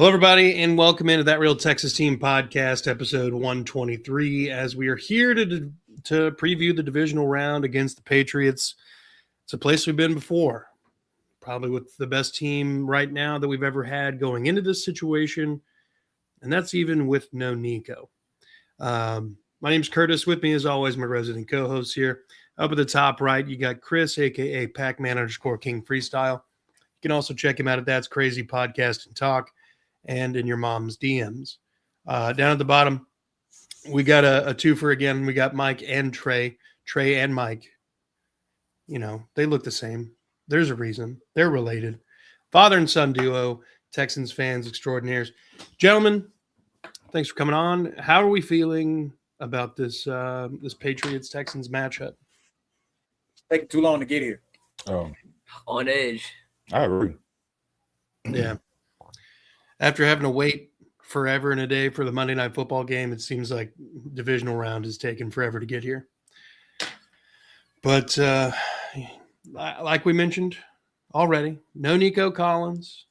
Hello, everybody, and welcome into That Real Texas Team podcast, episode 123, as we are here to preview the divisional round against the Patriots. It's a place we've been before, probably with the best team right now that we've ever had going into this situation, and that's even with no Nico. My name's Curtis. With me, as always, my resident co-host here. Up at the top right, you got Chris, a.k.a. Pac-Man_King Freestyle. You can also check him out at That's Crazy Podcast and Talk, and in your mom's DMs. Down at the bottom, we got a twofer again. We got Mike and Trey and Mike. You know, they look the same. There's a reason. They're related. Father and son duo, Texans fans extraordinaires. Gentlemen, thanks for coming on. How are we feeling about this Patriots-Texans matchup? Taking too long to get here. On edge. I agree. Yeah. After having to wait forever and a day for the Monday Night Football game, it seems like divisional round is taking forever to get here. But like we mentioned already, no Nico Collins,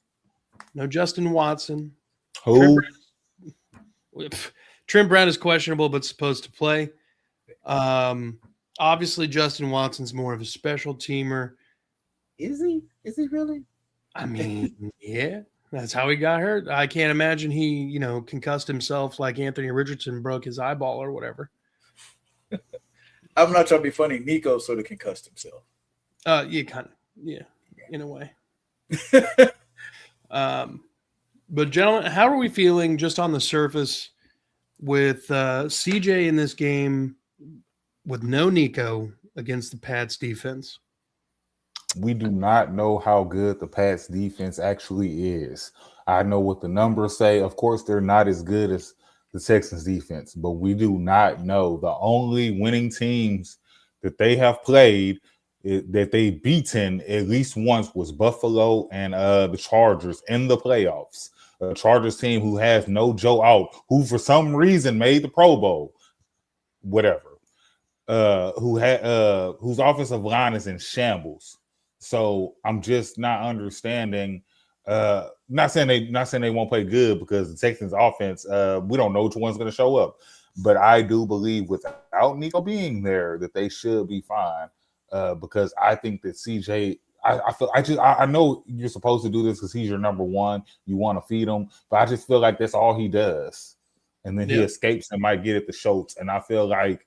no Justin Watson. Who? Trent Brown is questionable but supposed to play. Obviously, Justin Watson's more of a special teamer. Is he? Is he really? I mean, yeah. That's how he got hurt. I can't imagine he, concussed himself like Anthony Richardson broke his eyeball or whatever. I'm not trying to be funny. Nico sort of concussed himself. In a way. But gentlemen, how are we feeling just on the surface with CJ in this game with no Nico against the Pats defense? We do not know how good the Pats defense actually is. I know what the numbers say. Of course, they're not as good as the Texans defense, but we do not know. The only winning teams that they have played that they've beaten at least once was Buffalo and the Chargers in the playoffs. A Chargers team who has no Joe Out, who for some reason made the Pro Bowl, whatever. Whose offensive line is in shambles. So I'm just not understanding. Not saying they won't play good, because the Texans offense, we don't know which one's going to show up. But I do believe without Nico being there that they should be fine. Because I think that CJ, I know you're supposed to do this because he's your number one. You want to feed him, but I just feel like that's all he does. And then he escapes and might get it to Schultz. And I feel like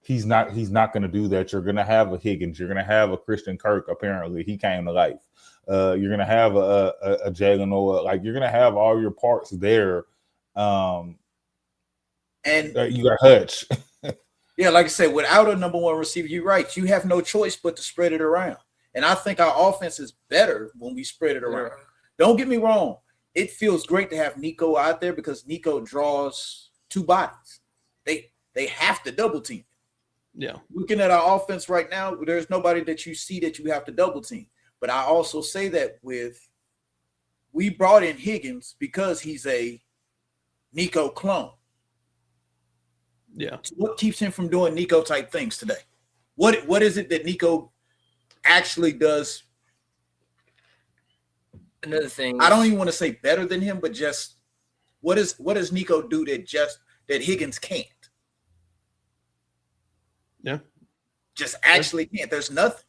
he's not going to do that. You're going to have a Higgins. You're going to have a Christian Kirk. Apparently, he came to life. You're going to have a Jalen Noah. Like, you're going to have all your parts there. And you got Hutch. Yeah, like I said, without a number one receiver, you're right. You have no choice but to spread it around. And I think our offense is better when we spread it around. Don't get me wrong. It feels great to have Nico out there because Nico draws two bodies. They have to double team. Yeah. Looking at our offense right now, there's nobody that you see that you have to double team. But I also say that we brought in Higgins because he's a Nico clone. Yeah. So what keeps him from doing Nico type things today? What is it that Nico actually does? Another thing, I don't even want to say better than him, but just what does Nico do that Higgins can't? Yeah. Just actually can't. There's nothing.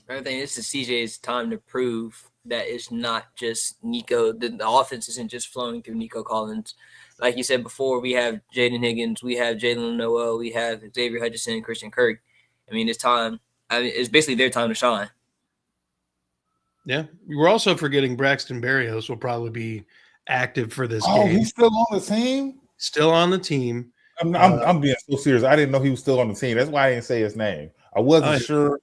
Another thing, this is CJ's time to prove that it's not just Nico. The offense isn't just flowing through Nico Collins. Like you said before, we have Jaden Higgins, we have Jalen Noel, we have Xavier Hutchinson, Christian Kirk. I mean, it's time. It's basically their time to shine. Yeah. We're also forgetting Braxton Berrios will probably be active for this game. Oh, he's still on the team? Still on the team. I'm being so serious. I didn't know he was still on the team. That's why I didn't say his name. I wasn't sure.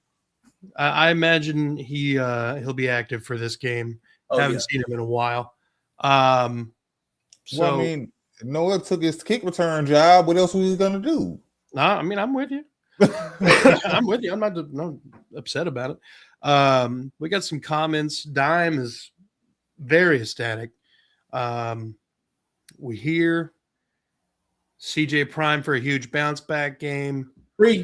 I imagine he'll be active for this game. Haven't seen him in a while. Well, I mean, Noah took his kick return job. What else was he going to do? No, I mean, I'm with you. I'm with you. I'm not upset about it. We got some comments. Dime is very ecstatic. We hear CJ Prime for a huge bounce back game. Free.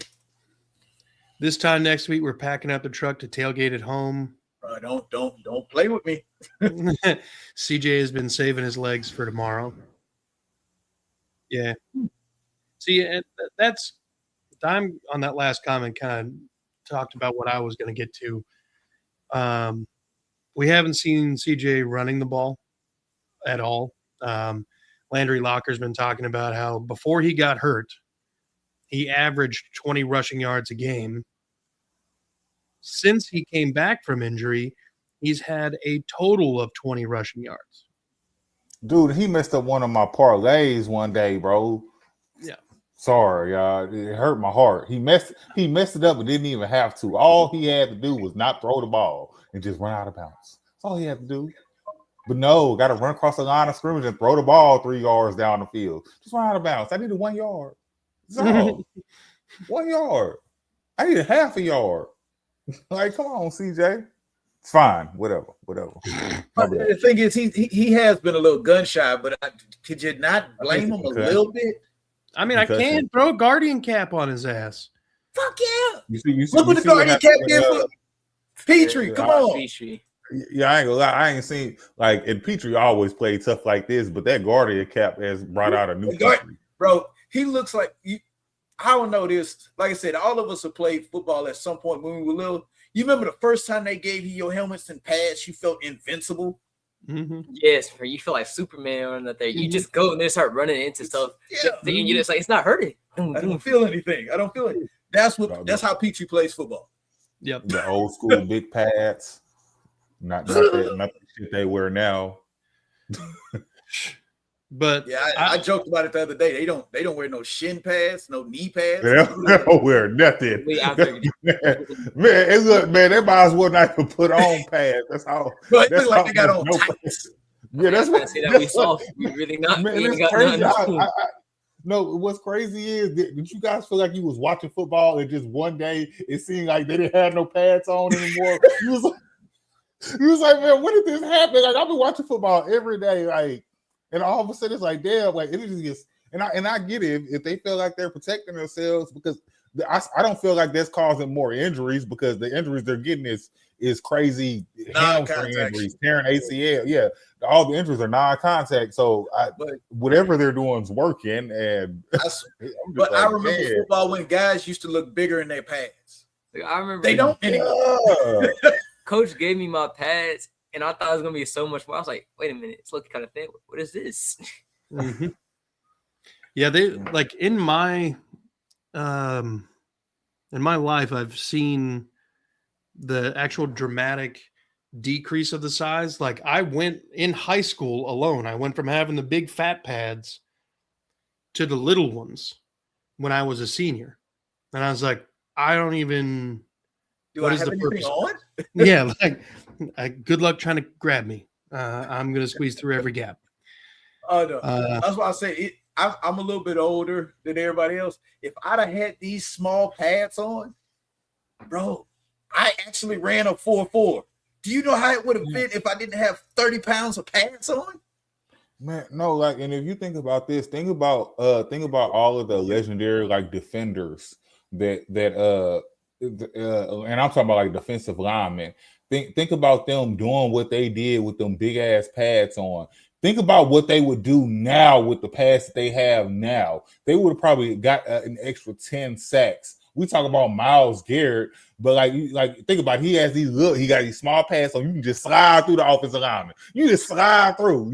This time next week, we're packing up the truck to tailgate at home. Don't play with me. CJ has been saving his legs for tomorrow. Yeah. See, and that's I'm on that last comment. Kind of talked about what I was going to get to. We haven't seen CJ running the ball at all. Landry Locker's been talking about how before he got hurt, he averaged 20 rushing yards a game. Since he came back from injury, he's had a total of 20 rushing yards. Dude, he messed up one of my parlays one day, bro. Yeah. Sorry, y'all. It hurt my heart. He messed it up and didn't even have to. All he had to do was not throw the ball and just run out of bounds. That's all he had to do. But no, got to run across the line of scrimmage and throw the ball 3 yards down the field. Just run out of bounds. I needed 1 yard. That's all. 1 yard. I needed half a yard. Like, come on, CJ. It's fine. Whatever. The thing is, he has been a little gun shy, but could you not blame him a little bit? I mean, I can throw a guardian cap on his ass. Fuck yeah. You see Look what the guardian cap did for Petrie. Come on. Petrie. Yeah, I ain't gonna lie. I ain't seen like, and Petrie always played tough like this, but that guardian cap has brought out a new Petrie. Bro, he looks like you. I don't know this. Like I said, all of us have played football at some point when we were little. You remember the first time they gave you your helmets and pads, you felt invincible. Mm-hmm. Yes, you feel like Superman running up there. You just go and then start running into stuff. Yeah. And you just like, it's not hurting. I don't feel anything. I don't feel it. That's how Petrie plays football. Yep. The old school big pads. Not the shit they wear now. But yeah, I joked about it the other day. They don't wear no shin pads, no knee pads. They don't wear nothing. Man, they might as well not even put on pads. That's how. But it looks like they got on tights. Yeah, that's what. See that we saw. We really not. Man, we it's got crazy. No, what's crazy is did you guys feel like you was watching football and just one day it seemed like they didn't have no pads on anymore? You was like, man, when did this happen? Like, I've been watching football every day, like, and all of a sudden it's like, damn, like it just gets. And I get it if they feel like they're protecting themselves because I don't feel like that's causing more injuries because the injuries they're getting is crazy hamstring injuries, tearing ACL. Yeah, all the injuries are non-contact. So whatever they're doing is working. And I remember football when guys used to look bigger in their pads. I remember they don't anymore. Coach gave me my pads, and I thought it was gonna be so much more. I was like, wait a minute, it's looking kind of thin. What is this? Mm-hmm. Yeah, they like in my life, I've seen the actual dramatic decrease of the size. Like I went in high school alone. I went from having the big fat pads to the little ones when I was a senior. And I was like, I don't even what is the purpose on? Yeah, like good luck trying to grab me. I'm gonna squeeze through every gap. Oh no, that's why I say I'm a little bit older than everybody else. If I'd have had these small pads on, bro, I actually ran a 4.4. Do you know how it would have been if I didn't have 30 pounds of pads on? Man, no, like, and if you think about this, think about all of the legendary like defenders that and I'm talking about like defensive linemen. Think about them doing what they did with them big ass pads on. Think about what they would do now with the pads that they have now. They would have probably got an extra 10 sacks. We talk about Myles Garrett, but like think about it, he got these small pads, so you can just slide through the offensive lineman. You just slide through.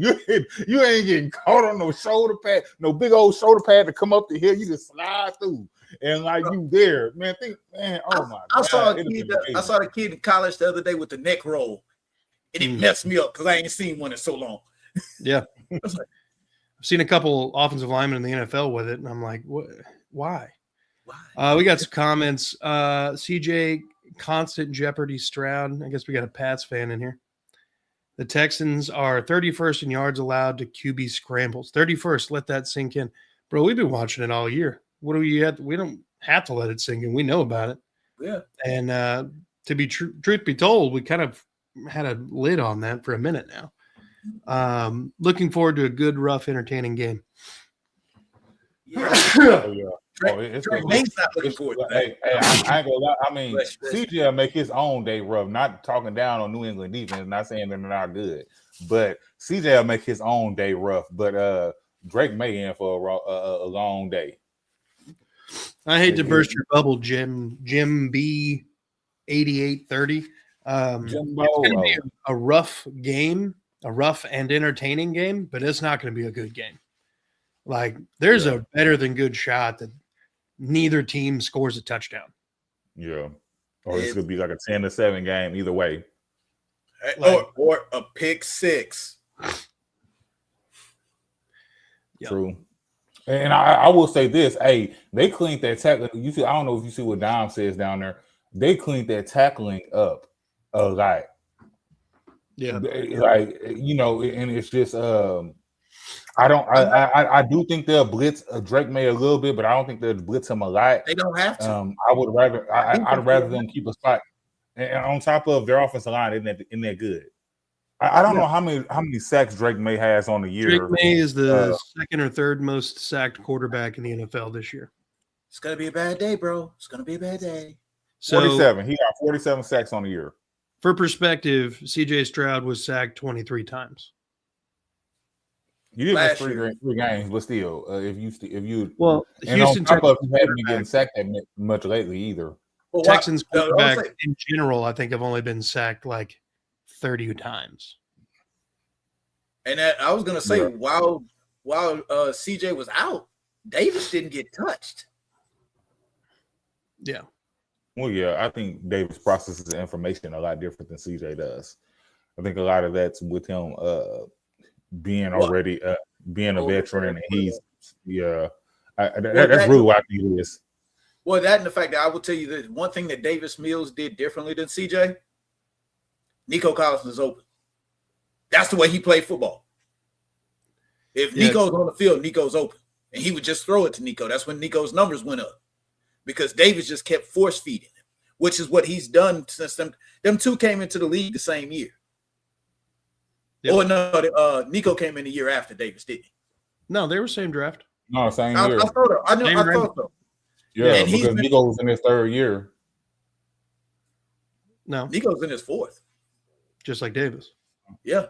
You ain't getting caught on no shoulder pad, no big old shoulder pad to come up the hill. You just slide through. And like you there, man. Oh my God. I saw the kid in college the other day with the neck roll, and it messed me up because I ain't seen one in so long. Yeah, I've seen a couple offensive linemen in the NFL with it, and I'm like, what? Why? We got some comments. CJ, constant Jeopardy Stroud. I guess we got a Pats fan in here. The Texans are 31st in yards allowed to QB scrambles. 31st. Let that sink in, bro. We've been watching it all year. What do we have? We don't have to let it sink in. We know about it. Yeah. And to be truth be told, we kind of had a lid on that for a minute now. Looking forward to a good, rough, entertaining game. Yeah. Drake May's not looking forward to that. Hey, I ain't gonna lie. I mean, But- CJ will make his own day rough. Not talking down on New England defense, not saying they're not good, but CJ will make his own day rough. But Drake May in for a long day. I hate to burst your bubble, Jim B 8830. It's going to be a rough game, a rough and entertaining game, but it's not going to be a good game. Like, there's a better than good shot that neither team scores a touchdown. Yeah. Or it's going to be like a 10-7 game either way. Or a pick six. True. And I will say this. Hey, they cleaned that tackling. You see, I don't know if you see what Dom says down there. They cleaned that tackling up a lot. Yeah. Like, you know, and it's just I do think they'll blitz Drake May a little bit, but I don't think they'll blitz him a lot. They don't have to. I'd rather them keep a spot. And on top of their offensive line, isn't that good? I don't know how many sacks Drake May has on the year. Drake May is the second or third most sacked quarterback in the NFL this year. It's gonna be a bad day, bro. It's gonna be a bad day. So 47. He got 47 sacks on the year. For perspective, CJ Stroud was sacked 23 times. You did miss three games, but still, if you well, and Houston on top of you haven't been getting sacked that much lately either. Well, Texans quarterbacks in general, I think, have only been sacked like 30 times. And I was gonna say, while CJ was out, Davis didn't get touched. Yeah. Well, yeah, I think Davis processes the information a lot different than CJ does. I think a lot of that's with him being already being a veteran, and he's that's really what I think it is. Well, that and the fact that I will tell you that one thing that Davis Mills did differently than CJ, Nico Collins is open. That's the way he played football. If Nico's on the field, Nico's open. And he would just throw it to Nico. That's when Nico's numbers went up. Because Davis just kept force feeding him, which is what he's done since them two came into the league the same year. Yep. Or no, Nico came in the year after Davis, didn't he? No, they were same draft. No, same year. I thought so. Yeah, and because Nico was in his third year. No. Nico's in his fourth. Just like Davis. Yeah.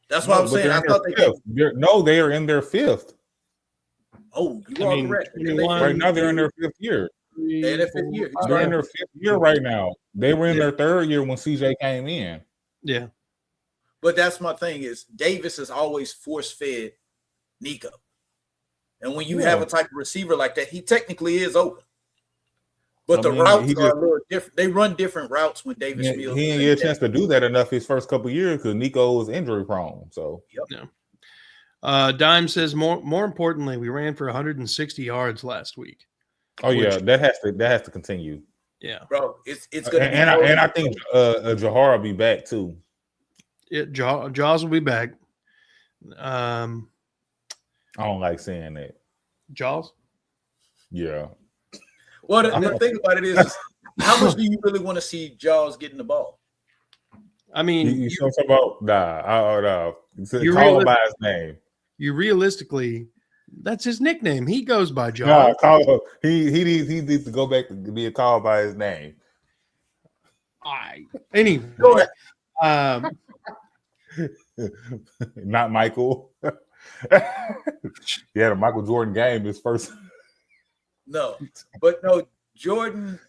That's what I'm saying. I thought they are in their fifth. Oh, you are correct. Right now, they're in their fifth year. They're in their fifth year. They're in their fifth year right now. They were in their third year when CJ came in. Yeah. But that's my thing is Davis has always force-fed Nico. And when you have a type of receiver like that, he technically is open. But the routes are a little different. They run different routes when Davis Mills. He didn't get a chance to do that enough his first couple of years because Nico was injury prone. So Dime says more importantly, we ran for 160 yards last week. Oh yeah, that has to continue. Yeah, bro, it's gonna. And I think Jahar will be back too. Yeah, Jaws will be back. I don't like saying that. Jaws? Yeah. Well, the thing about it is, how much do you really want to see Jaws getting the ball? I mean, you talking about call him by his name. You realistically, that's his nickname. He goes by Jaws. No, he needs to go back to be called by his name. Anyway, not Michael. Yeah, the Michael Jordan game is first. No, Jordan,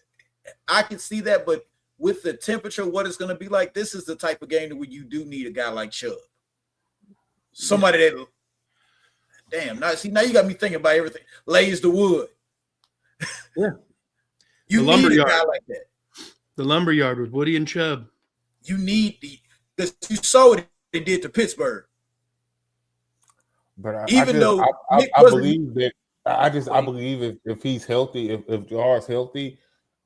I can see that, but with the temperature, what it's going to be like, this is the type of game where you do need a guy like Chubb. Somebody that, now you got me thinking about everything. Lays the wood. Yeah. You need a guy like that. The lumberyard with Woody and Chubb. You need because you saw what they did to Pittsburgh. But I believe that I believe if he's healthy, if Jahar's healthy,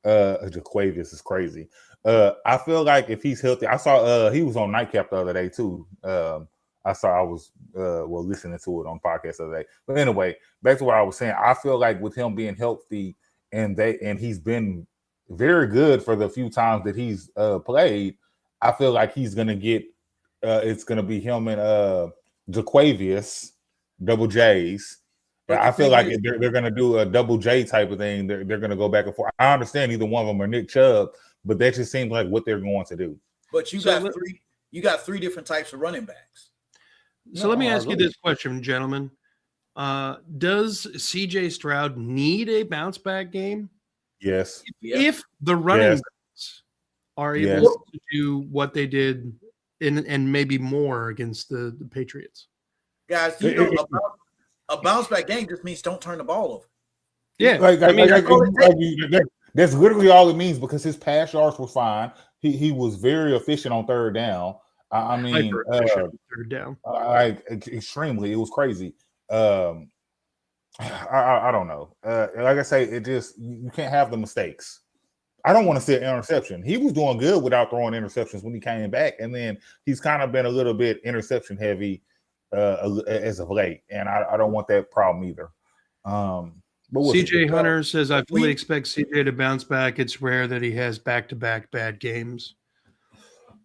Jaquavius is crazy. I feel like if he's healthy, I saw he was on Nightcap the other day too. I was listening to it on podcast the other day. But anyway, back to what I was saying. I feel like with him being healthy and he's been very good for the few times that he's played. I feel like he's gonna get. It's gonna be him and Jaquavius, double J's, But I the feel thing like is- they're going to do a double J type of thing. They're going to go back and forth. I understand either one of them are Nick Chubb, but that just seems like what they're going to do. But you So got three. You got three different types of running backs. So let me ask you this question, gentlemen. Does CJ Stroud need a bounce back game? Yes. Yeah. If the running Yes. backs are able Yes. to do what they did and maybe more against the Patriots. Guys, you know, a bounce back game just means don't turn the ball over. Yeah. That's literally all it means because his pass yards were fine. He was very efficient on third down. I mean, third down. Extremely. It was crazy. I don't know. Like I say, it just you can't have the mistakes. I don't want to see an interception. He was doing good without throwing interceptions when he came back, and then he's kind of been a little bit interception heavy as of late, and I don't want that problem either. But CJ Hunter says, I fully expect CJ to bounce back. It's rare that he has back-to-back bad games.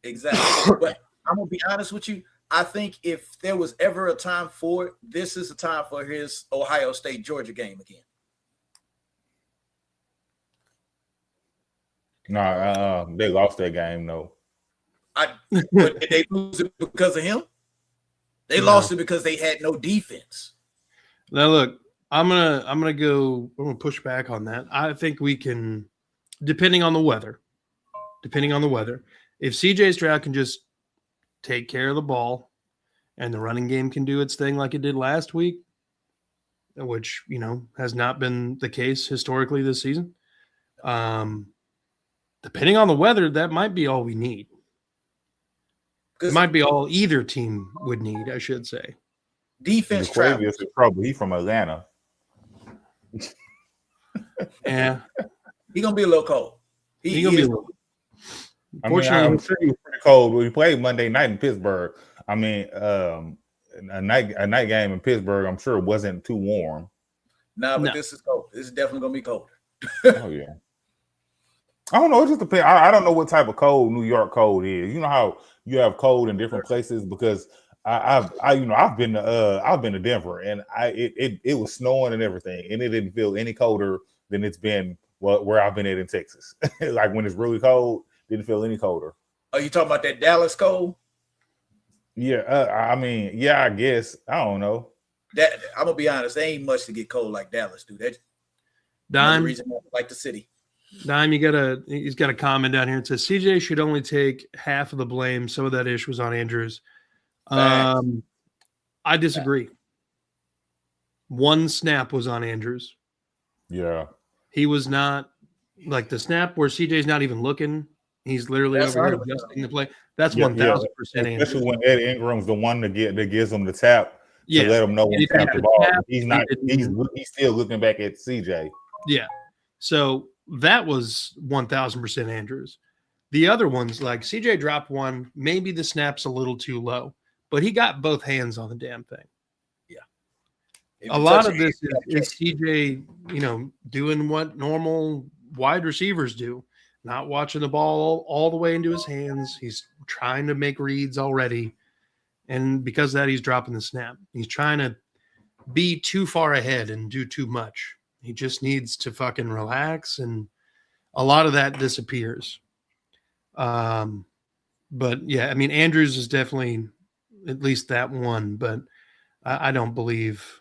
Exactly. But I'm going to be honest with you. I think if there was ever a time for it, this is the time for his Ohio State Georgia game again. No, they lost that game, though. But did they lose it because of him? They lost it because they had no defense. Now look, I'm gonna push back on that. I think we can, depending on the weather, if CJ Stroud can just take care of the ball and the running game can do its thing like it did last week, which has not been the case historically this season. Depending on the weather, that might be all we need. It might be all either team would need, I should say. Defense travels. Probably he's from Atlanta. Yeah, he's gonna be a little cold. He's gonna be a little. Unfortunately, I'm sure he was pretty cold. But he played Monday night in Pittsburgh. I mean, a night game in Pittsburgh. I'm sure it wasn't too warm. But this is cold. This is definitely gonna be cold. Oh yeah. I don't know. It just depends. I don't know what type of cold New York cold is. You know how you have cold in different places because I've been to Denver and it was snowing and everything and it didn't feel any colder than it's been where I've been at in Texas. Like when it's really cold, didn't feel any colder. Are you talking about that Dallas cold? Yeah, I mean, yeah, I guess. I don't know. That I'm gonna be honest, there ain't much to get cold like Dallas, dude. That's Dime. the reason I like the city. Dime, he's got a comment down here. It says CJ should only take half of the blame. Some of that ish was on Andrews. I disagree. One snap was on Andrews. Yeah. He was not like the snap where CJ's not even looking. He's literally over here adjusting the play. That's 1,000% Andrews. Especially when Ed Ingram's the one that gives him the tap to let him know when to tap the ball. He's still looking back at CJ. Yeah. So that was 1,000% Andrews. The other ones, like CJ dropped one, maybe the snap's a little too low, but he got both hands on the damn thing. Yeah. A lot of this is CJ, doing what normal wide receivers do, not watching the ball all the way into his hands. He's trying to make reads already. And because of that, he's dropping the snap. He's trying to be too far ahead and do too much. He just needs to fucking relax, and a lot of that disappears. But yeah, I mean, Andrews is definitely at least that one, but I don't believe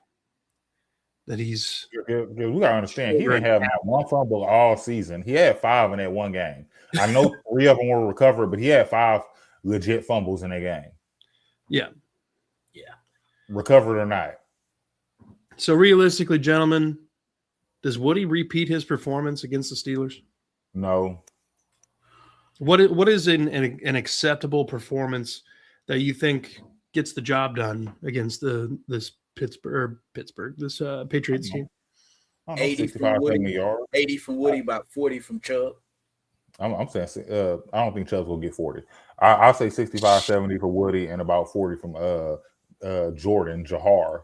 that he's. We gotta understand he didn't have one fumble all season. He had 5 in that one game. I know 3 of them were recovered, but he had 5 legit fumbles in that game. Yeah. Recovered or not. So realistically, gentlemen, does Woody repeat his performance against the Steelers? No. What is an acceptable performance that you think gets the job done against this Patriots team? 80 from Woody, 80 from Woody, about 40 from Chubb. I'm saying I don't think Chubb's will get 40. I'll say 65, 70 for Woody and about 40 from Jordan Jahar.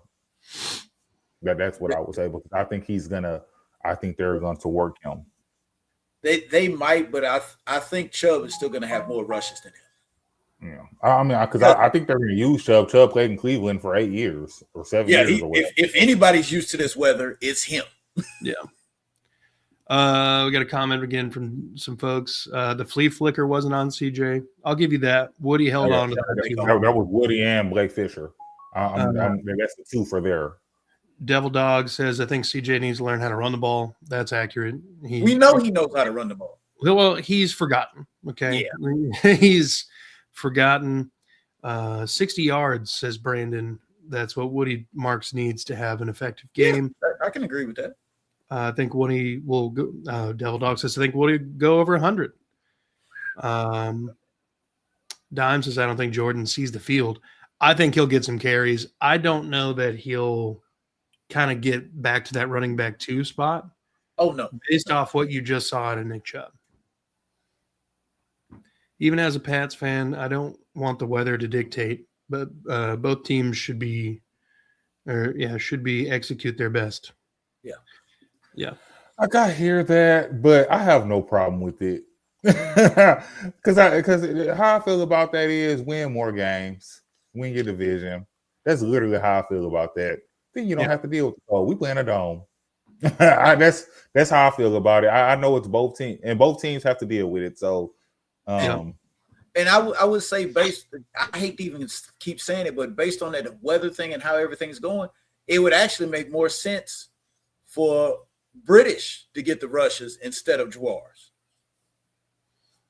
That's what I would say because I think they're going to work him. They might, but I think Chubb is still going to have more rushes than him. Yeah, I mean, because I think they're going to use Chubb. Chubb played in Cleveland for 8 years or 7 Yeah, years or whatever. if anybody's used to this weather, it's him. Yeah. We got a comment again from some folks. The flea flicker wasn't on CJ. I'll give you that. Woody held on to that. That was Woody and Blake Fisher. That's the two for there. Devil Dog says, I think CJ needs to learn how to run the ball. That's accurate. We know he knows how to run the ball. Well, he's forgotten. Okay. Yeah. He's forgotten. 60 yards, says Brandon. That's what Woody Marks needs to have an effective game. Yeah, I can agree with that. I think Woody will go. Devil Dog says, I think Woody will go over 100. Dime says, I don't think Jordan sees the field. I think he'll get some carries. I don't know that he'll kind of get back to that running back 2 spot. Oh, no. Based off what you just saw out of Nick Chubb. Even as a Pats fan, I don't want the weather to dictate, but both teams should execute their best. Yeah. I got to hear that, but I have no problem with it. Because how I feel about that is win more games, win your division. That's literally how I feel about that. Then you don't have to deal with the cold. We play in a dome. That's how I feel about it. I know it's both teams, and both teams have to deal with it. So, and I would say I hate to even keep saying it, but based on that weather thing and how everything's going, it would actually make more sense for British to get the rushes instead of Jawars.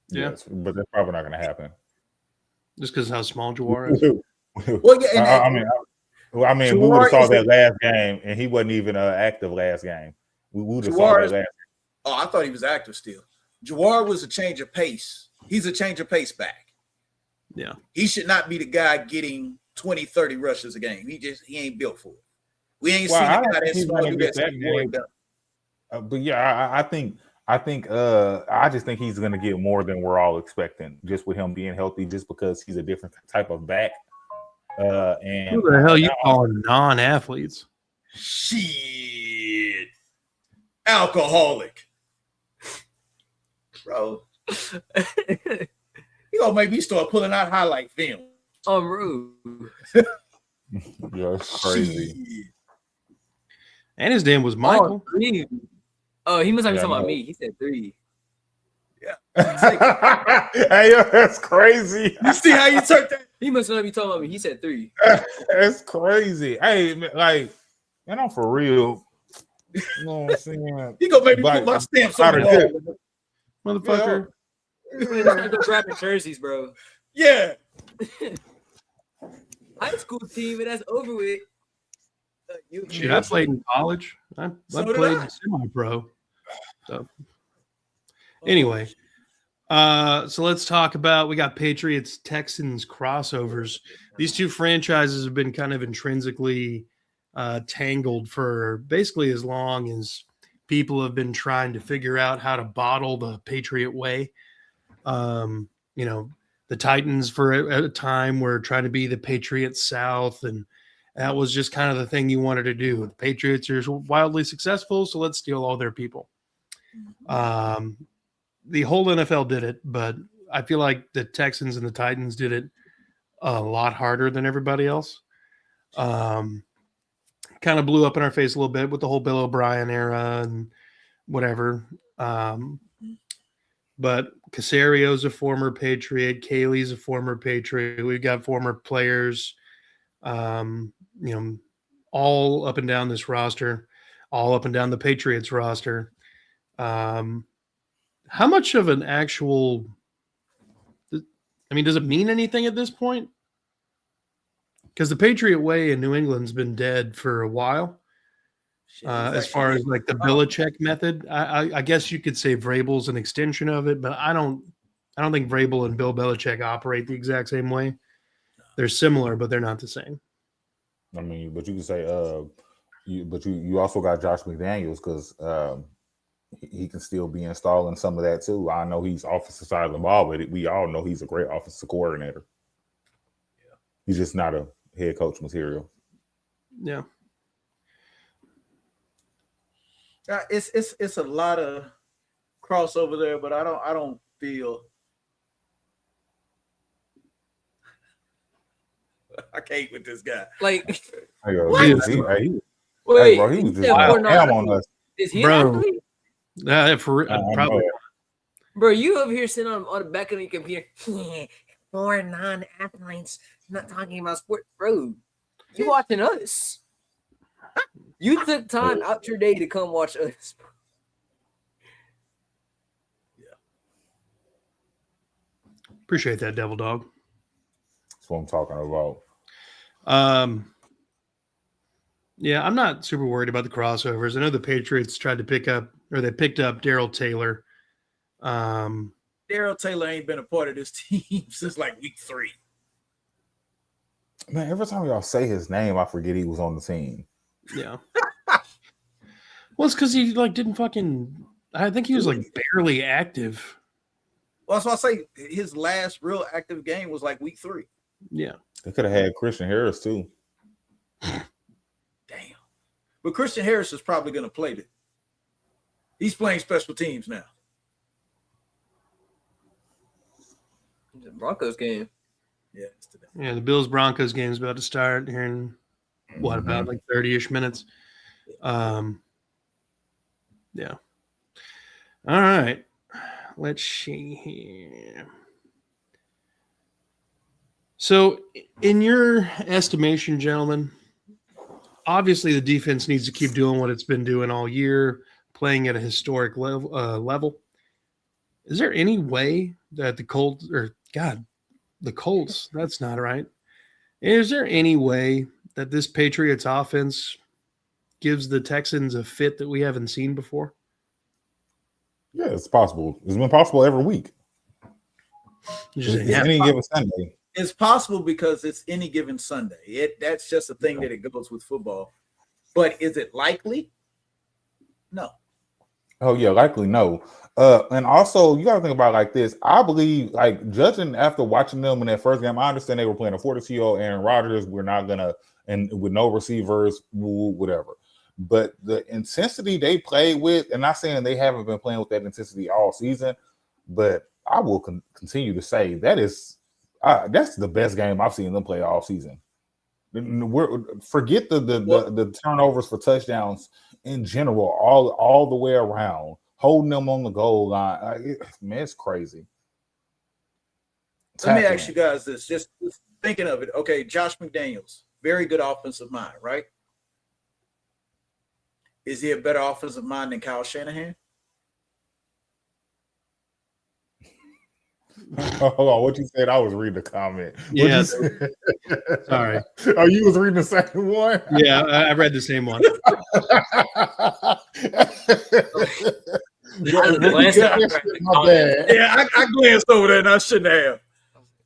Yeah, yes, but that's probably not going to happen. Just because of how small Jawar is. Well, yeah, I mean, we would have saw that last game, and he wasn't even active last game. We would have saw that last. Oh, I thought he was active still. Jawar was a change of pace. He's a change of pace back. Yeah, he should not be the guy getting 20, 30 rushes a game. He ain't built for it. We ain't seen a guy that's small. But yeah, I just think he's going to get more than we're all expecting, just with him being healthy, just because he's a different type of back. And who the hell you calling non-athletes? Shit, alcoholic, bro. You gonna make me start pulling out highlight film? I'm rude. Yeah, it's crazy. Shit. And his name was Michael. Oh, he must have been talking about me. He said 3. Yeah. Hey, yo, that's crazy. You see how you took that? He must not be talking about me. He said 3. That's crazy. Hey, man, I'm for real. You know what I'm saying? He gonna make me put my stamps on the wall. Motherfucker. Yeah. Go grabbing jerseys, bro. Yeah. High school team, and that's over with. Shit, I played in college. I played semi-pro. So anyway, so let's talk about, we got Patriots Texans crossovers. These two franchises have been kind of intrinsically tangled for basically as long as people have been trying to figure out how to bottle the Patriot way. The Titans for a time were trying to be the Patriots South, and that was just kind of the thing you wanted to do. The Patriots are wildly successful, so let's steal all their people. The whole NFL did it, but I feel like the Texans and the Titans did it a lot harder than everybody else. Kind of blew up in our face a little bit with the whole Bill O'Brien era and whatever. But Casario's a former Patriot. Kaylee's a former Patriot. We've got former players, all up and down this roster, all up and down the Patriots roster. How much of an actual, does it mean anything at this point? Because the Patriot way in New England's been dead for a while. As far as like the Belichick method, I guess you could say Vrabel's an extension of it, but I don't think Vrabel and Bill Belichick operate the exact same way. They're similar, but they're not the same. But you can say, you also got Josh McDaniels because he can still be installing some of that too. I know he's offensive side of the ball, but we all know he's a great offensive coordinator. Yeah, he's just not a head coach material. Yeah. It's a lot of crossover there, but I don't feel I can't with this guy. Like, Hey, yo, What? he wait, bro, he was you just said wild 4'9". ham on us. Is he Bro. an athlete? Probably. Bro, you over here sitting on the back of your computer. 4 non-athletes. Not talking about sport, bro. You watching us? You took time out your day to come watch us. Appreciate that, Devil Dog. That's what I'm talking about. Yeah, I'm not super worried about the crossovers. I know the Patriots tried to picked up Darryl Taylor. Darryl Taylor ain't been a part of this team since like week 3. Man, every time y'all say his name, I forget he was on the team. Yeah. Well, it's because he didn't fucking. I think he was barely active. Well, that's why I say his last real active game was like week 3. Yeah. They could have had Christian Harris too. Damn. But Christian Harris is probably going to play it. He's playing special teams now. The Broncos game. Yeah, it's today. Yeah, the Bills Broncos game is about to start here in about 30-ish minutes. Yeah. All right. Let's see here. So, in your estimation, gentlemen, obviously the defense needs to keep doing what it's been doing all year, playing at a historic level. Is there any way that the Colts, that's not right. Is there any way that this Patriots offense gives the Texans a fit that we haven't seen before? Yeah, it's possible. It's been possible every week. Any given Sunday. It's possible because it's any given Sunday. That's just a thing that it goes with football. But is it likely? No. Oh yeah, likely no. And also you got to think about it like this. I believe, judging after watching them in that first game, I understand they were playing a 42-year-old Aaron Rodgers. We're not gonna, and with no receivers, whatever. But the intensity they played with, and not saying they haven't been playing with that intensity all season, but I will continue to say that's the best game I've seen them play all season. Forget the turnovers for touchdowns in general, all the way around, holding them on the goal line. It's crazy. Let me ask you guys this, just thinking of it. Okay, Josh McDaniels, very good offensive mind, right? Is he a better offensive mind than Kyle Shanahan? Hold on, what you said? I was reading the comment. Yes. Sorry. Oh, you was reading the second one? Yeah, I read the same one. Yeah, I glanced over there and I shouldn't have.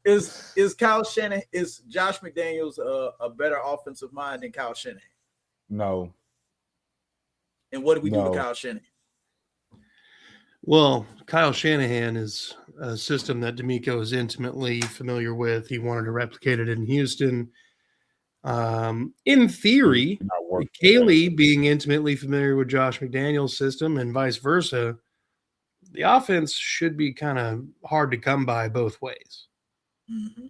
Is Josh McDaniels a better offensive mind than Kyle Shanahan? No. And what do we do with Kyle Shanahan? Well, Kyle Shanahan is a system that D'Amico is intimately familiar with. He wanted to replicate it in Houston. In theory, Kaylee being intimately familiar with Josh McDaniels' system and vice versa, the offense should be kind of hard to come by both ways. Mm-hmm.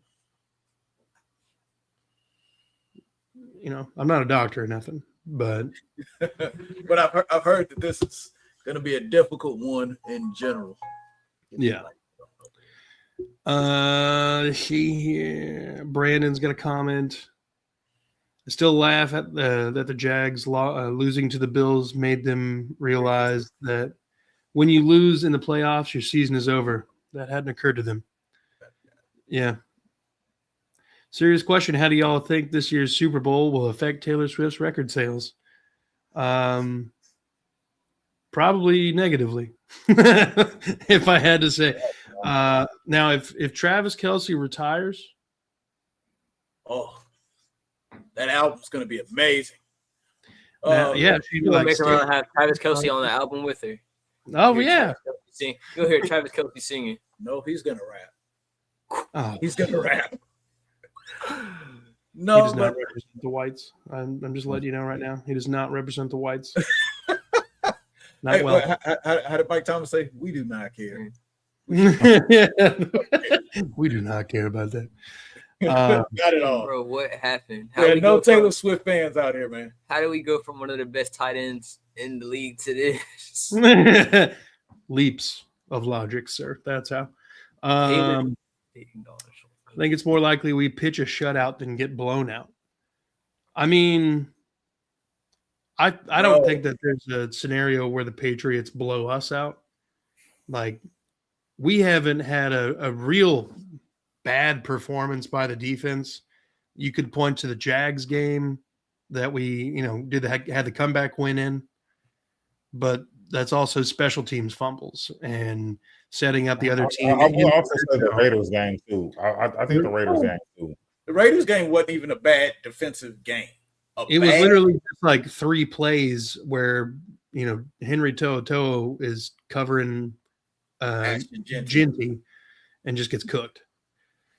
You know, I'm not a doctor or nothing, but but I've heard that this is going to be a difficult one in general. Yeah. Brandon's got a comment. I still laugh at that the Jags losing to the Bills made them realize that when you lose in the playoffs, your season is over. That hadn't occurred to them. Yeah. Serious question. How do y'all think this year's Super Bowl will affect Taylor Swift's record sales? Probably negatively, if I had to say. Now, if Travis Kelce retires, that album's going to be amazing. she'd You make her have Travis Kelce on the album with her. Oh yeah, You'll hear Travis Kelce singing. No, he's going to rap. Oh, he's going to rap. No, he does not represent the whites. I'm just letting you know right now. He does not represent the whites. Not well. How did Mike Thomas say? We do not care. We do not care about that. Got it all. Bro, what happened? There are we no go Taylor from- Swift fans out here, man. How do we go from one of the best tight ends in the league to this? Leaps of logic, sir. That's how. Taylor- I think it's more likely we pitch a shutout than get blown out. I mean, I don't think that there's a scenario where the Patriots blow us out. Like, we haven't had a real bad performance by the defense. You could point to the Jags game that we, had the comeback win in, but that's also special teams fumbles and setting up the other team. I will also say the Raiders game too. I think the Raiders game too. The Raiders game wasn't even a bad defensive game. It was literally just like 3 plays where Henry To'o is covering Ginty and just gets cooked.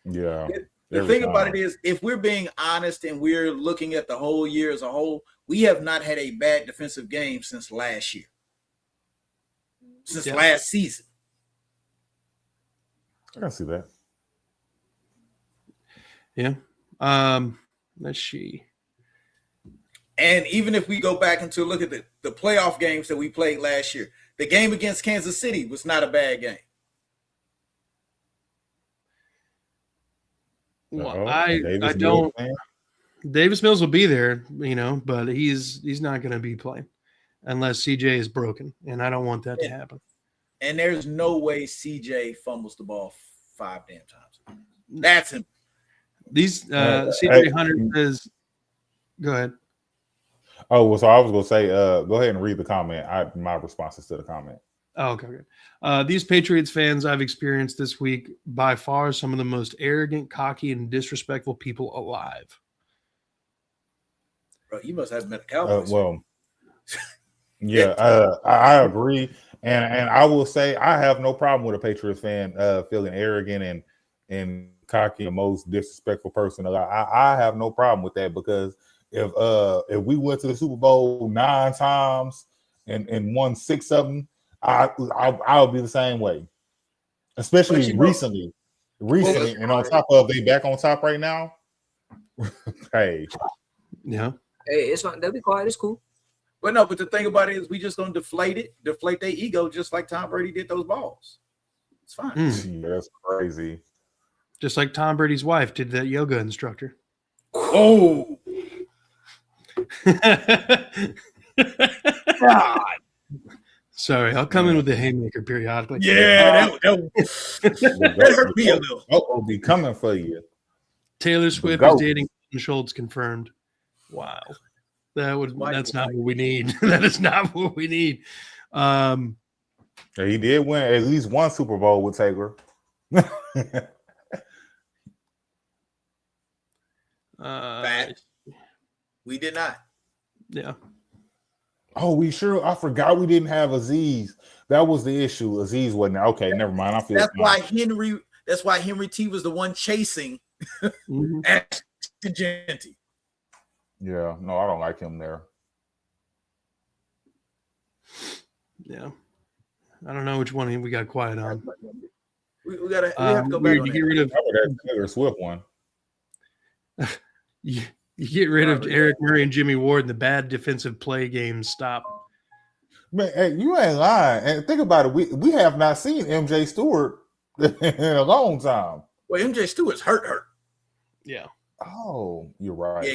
Yeah. The thing about it is, if we're being honest and we're looking at the whole year as a whole, we have not had a bad defensive game since last year. Since last season. I can see that. Yeah. Let's see. And even if we go back and to look at the playoff games that we played last year, the game against Kansas City was not a bad game. Well, I don't. Davis Mills will be there, but he's not going to be playing unless CJ is broken, and I don't want that to happen. And there's no way CJ fumbles the ball 5 damn times. That's him. These CJ Hunter says, "Go ahead." Oh, well, so I was going to say, go ahead and read the comment. My responses to the comment. Oh, okay. These Patriots fans I've experienced this week, by far some of the most arrogant, cocky, and disrespectful people alive. Bro, you must have met a Cowboys. Yeah, I agree. And I will say I have no problem with a Patriots fan feeling arrogant and cocky, the most disrespectful person alive. I have no problem with that, because if we went to the Super Bowl 9 times and won 6 of them, I'll be the same way. Especially recently, and on top of they back on top right now. Hey, yeah, hey, it's fine. They'll be quiet. It's cool. But the thing about it is we just gonna deflate their ego, just like Tom Brady did those balls. It's fine. Yeah, that's crazy. Just like Tom Brady's wife did that yoga instructor. Oh. God. Sorry, I'll come in with the haymaker periodically. Yeah, that hurt me a little. I'll be coming for you. Taylor Swift is dating Schultz, confirmed. Wow, that's not what we need. That is not what we need. He did win at least one Super Bowl with Taylor. We did not. Yeah. Oh, I forgot we didn't have Aziz. That was the issue. Aziz wasn't there. Okay, never mind. I feel that's why Henry T was the one chasing Ashton Genty. Yeah, no, I don't like him there. Yeah. I don't know which one we got quiet on. We have to go back on get rid of that Taylor Swift one. You get rid of Eric Murray and Jimmy Ward, and the bad defensive play games stop. Man, hey, you ain't lying. And think about it. We have not seen MJ Stewart in a long time. Well, MJ Stewart's hurt. Yeah. Oh, you're right.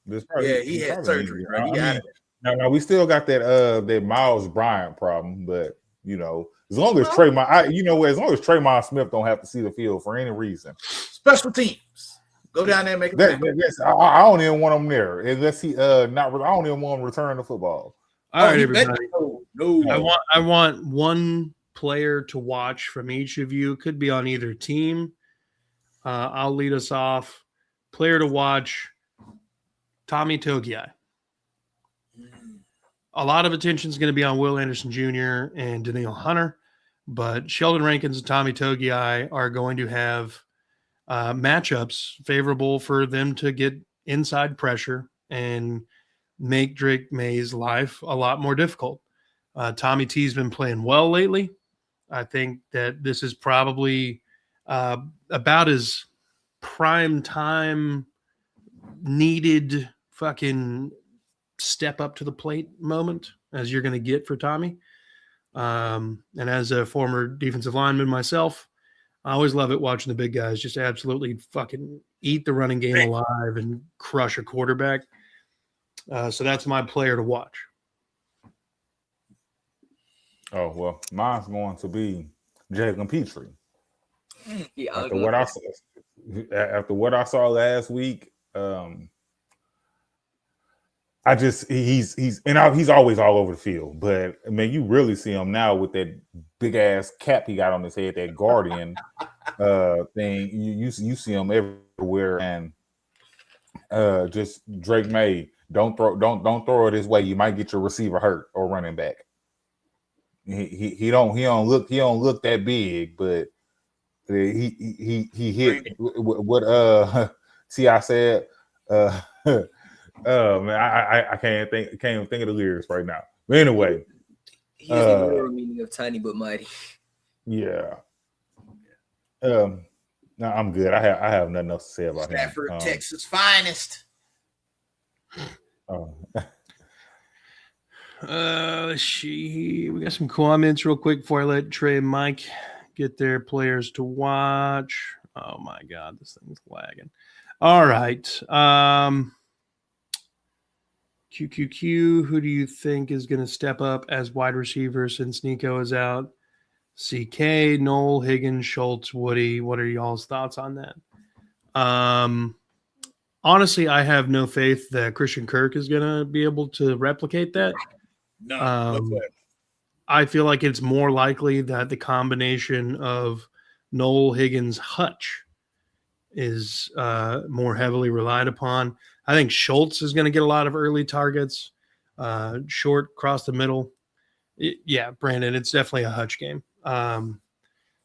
Yeah, he had surgery. Right? Now we still got that Miles Bryant problem, but as long as Tremont Smith don't have to see the field for any reason. Special teams. Go down there and make it. I don't even want him there unless he I don't even want him to return the football. All right, everybody. No. I want one player to watch from each of you. Could be on either team. I'll lead us off. Player to watch: Tommy Togiai. A lot of attention is going to be on Will Anderson Jr. and Daniil Hunter, but Sheldon Rankins and Tommy Togiai are going to have matchups favorable for them to get inside pressure and make Drake May's life a lot more difficult. Tommy T's been playing well lately. I think that this is probably about as prime time needed fucking step up to the plate moment as you're going to get for Tommy. And as a former defensive lineman myself, I always love it watching the big guys just absolutely fucking eat the running game alive and crush a quarterback. So that's my player to watch. Oh, well, mine's going to be Jalen Petrie. Yeah, After what I saw last week, he's always all over the field. But I mean, you really see him now with that big ass cap he got on his head, that Guardian thing. You see him everywhere, and just Drake May, don't throw it his way. You might get your receiver hurt or running back. He don't look that big, but he hit what see I said man, I can't even think of the lyrics right now. But anyway, he's the literal meaning of tiny but mighty. Yeah. No, I'm good. I have nothing else to say about Stafford, him. Texas finest. Let's see. We got some comments real quick before I let Trey and Mike get their players to watch. Oh my God, this thing's lagging. All right. QQQ, who do you think is going to step up as wide receiver since Nico is out? CK, Noel, Higgins, Schultz, Woody. What are y'all's thoughts on that? Honestly, I have no faith that Christian Kirk is going to be able to replicate that. No, I feel like it's more likely that the combination of Noel, Higgins, Hutch is more heavily relied upon. I think Schultz is going to get a lot of early targets, short, across the middle. Yeah, Brandon, it's definitely a Hutch game.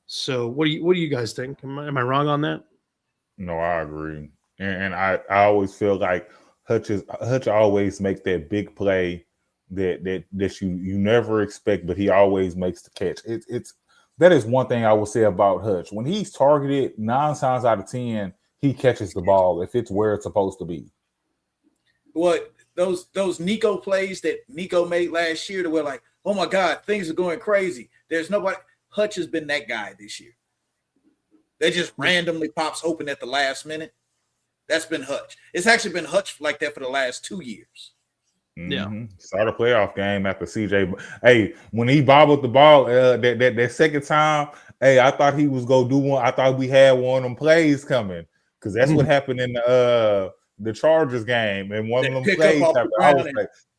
So what do you guys think? Am I wrong on that? No, I agree. And I always feel like Hutch always makes that big play that you never expect, but he always makes the catch. That is one thing I will say about Hutch. When he's targeted, 9 times out of 10, he catches the ball if it's where it's supposed to be. What those Nico plays that Nico made last year, that were like, oh my God, things are going crazy. There's nobody. Hutch has been that guy this year. That just randomly pops open at the last minute. That's been Hutch. It's actually been Hutch like that for the last 2 years. Yeah. Start a playoff game after CJ. Hey, when he bobbled the ball that second time, hey, I thought he was gonna do one. I thought we had one of them plays coming, because that's what happened in the Chargers game. And one of them plays happened.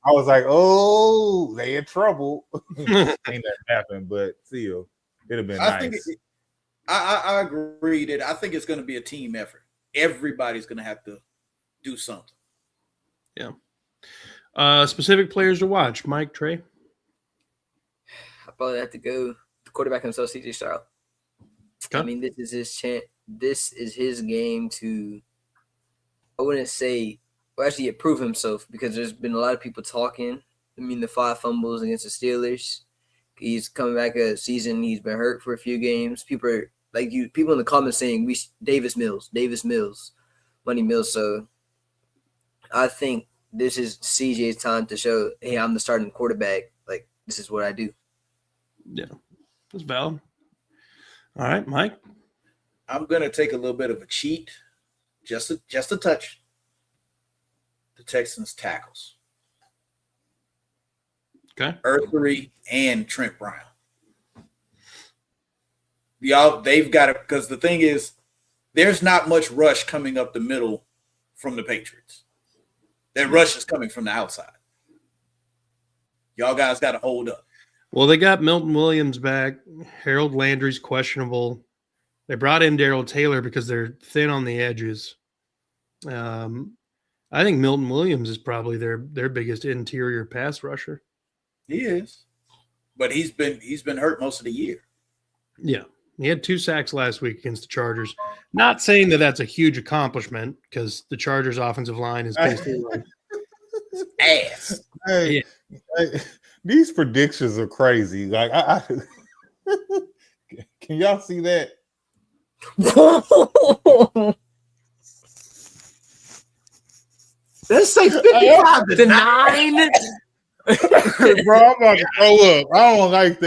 I was like, oh, they in trouble. Ain't that happened, but still, it'd have been nice. I agree that I think it's going to be a team effort. Everybody's going to have to do something. Yeah. Specific players to watch. Mike, Trey? I probably have to go the quarterback himself, CJ Stroud. Okay. I mean, this is his chance. This is his game to, I wouldn't say, well, actually prove himself, because there's been a lot of people talking. I mean, the 5 fumbles against the Steelers. He's coming back a season. He's been hurt for a few games. People are people in the comments saying Davis Mills, Money Mills. So I think this is CJ's time to show, hey, I'm the starting quarterback. Like, this is what I do. Yeah, that's valid. All right, Mike. I'm gonna take a little bit of a cheat, just a touch. The Texans tackles. Okay. Earthery and Trent Brown. They've got it, because the thing is, there's not much rush coming up the middle from the Patriots. That rush is coming from the outside. Y'all guys got to hold up. Well, they got Milton Williams back. Harold Landry's questionable. They brought in Darrell Taylor because they're thin on the edges. I think Milton Williams is probably their biggest interior pass rusher. He is, but he's been hurt most of the year. Yeah, he had 2 sacks last week against the Chargers. Not saying that that's a huge accomplishment, because the Chargers' offensive line is basically like ass. Hey, these predictions are crazy. Like, I can y'all see that? Let's say 55 to 9. Bro, I'm about to throw up. I don't like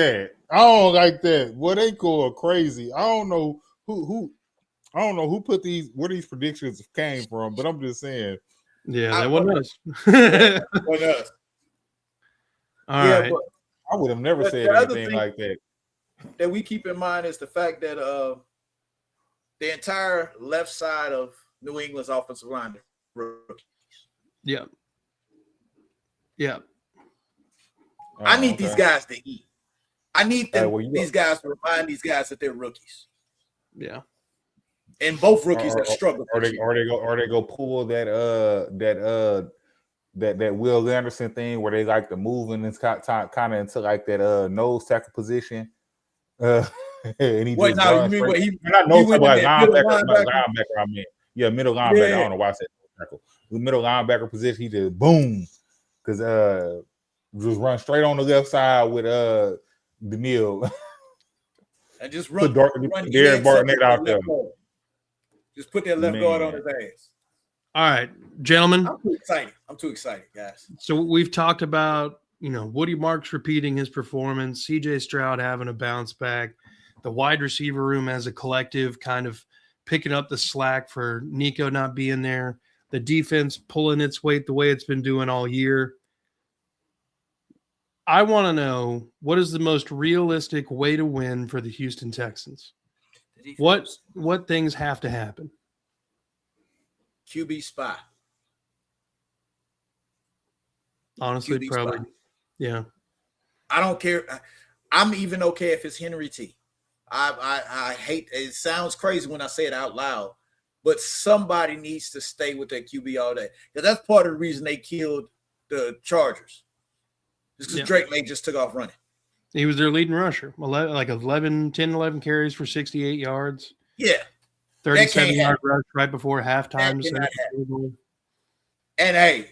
that. Well, they go crazy. I don't know who put where these predictions came from, but I'm just saying. Yeah, that wasn't us. What else? All right. But I would have never said anything like that. That we keep in mind is the fact that the entire left side of New England's offensive line is rookies. Yeah. Yeah. I need these guys to eat. I need these guys to remind these guys that they're rookies. Yeah. And both rookies have struggled. Or they go pull that Will Anderson thing where they like to move and it's kind of into like that nose tackle position. And he Wait, just now you mean what he like linebacker? I mean, middle linebacker. Yeah. I don't know why I said nose tackle. The middle linebacker position, he just boom, because just run straight on the left side with Daniil. And just run Derek Barnett out there. Just put that left guard on his ass. All right, gentlemen. I'm too excited, guys. So we've talked about, Woody Marks repeating his performance, CJ Stroud having a bounce back, the wide receiver room as a collective kind of picking up the slack for Nico not being there, the defense pulling its weight the way it's been doing all year. I want to know, what is the most realistic way to win for the Houston Texans? What things have to happen? QB spot. Honestly, QB probably. spot. Yeah. I don't care. I'm even okay if it's Henry T. I hate it. Sounds crazy when I say it out loud, but somebody needs to stay with that QB all day. Because that's part of the reason they killed the Chargers. This is Drake May just took off running. He was their leading rusher. 11 carries for 68 yards. Yeah. 37-yard rush right before halftime. And hey,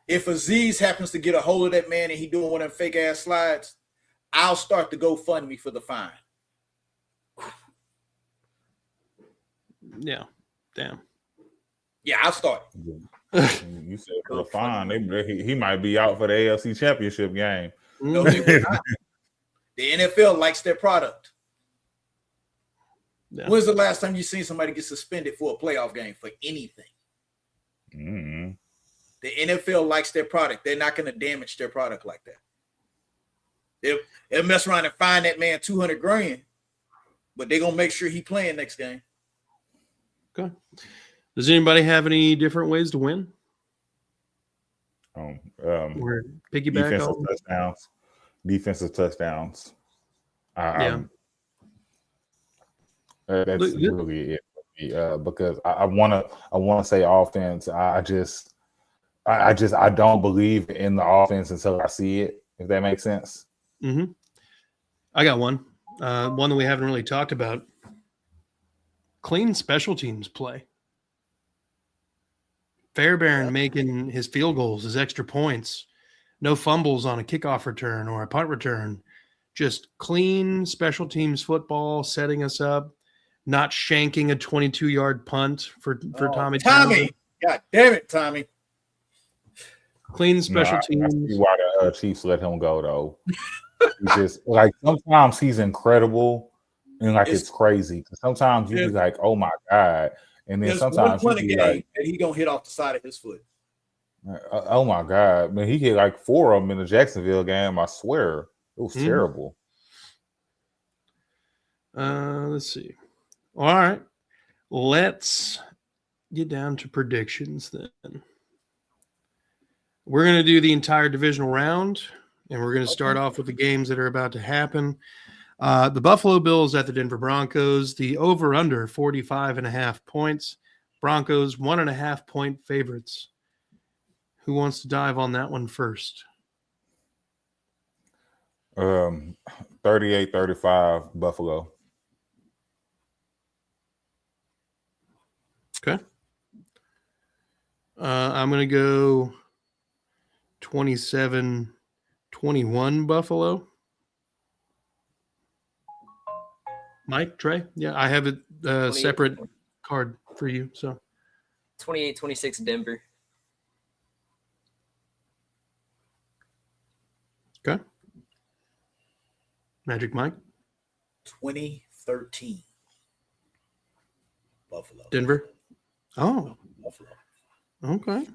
if Aziz happens to get a hold of that man and he doing one of them fake ass slides, I'll start the GoFundMe for the fine. Yeah. Damn. Yeah, I'll start. You said for the fine. He might be out for the AFC Championship game. No, they will not. The NFL likes their product. Yeah. When's the last time you seen somebody get suspended for a playoff game for anything? Mm-hmm. The NFL likes their product. They're not going to damage their product like that. They'll mess around and fine that man $200,000, but they're going to make sure he playing next game. Okay. Does anybody have any different ways to win? Or piggyback defensive touchdowns. That's really it for me, because I want to say offense. I don't believe in the offense until I see it. If that makes sense. Mm-hmm. I got one that we haven't really talked about. Clean special teams play. Fairbairn making his field goals, his extra points, no fumbles on a kickoff return or a punt return, just clean special teams football, setting us up, not shanking a 22-yard punt for Tommy. God damn it, Tommy. Clean special teams. I see why the Chiefs let him go, though. He just, sometimes he's incredible and it's crazy. Sometimes you be like, oh my God. And then sometimes one game that he gonna hit off the side of his foot. Oh my God, man! He hit 4 of them in the Jacksonville game. I swear, it was terrible. Let's see. All right, let's get down to predictions then. We're gonna do the entire divisional round, and we're gonna start off with the games that are about to happen. The Buffalo Bills at the Denver Broncos, the over-under 45.5 points. Broncos 1.5 point favorites. Who wants to dive on that one first? 38-35 Buffalo. Okay. I'm going to go 27-21 Buffalo. Mike, Trey? Yeah, I have a separate card for you. So 28-26 Denver. Magic Mike. 2013. Buffalo. Denver. Oh, Buffalo. okay.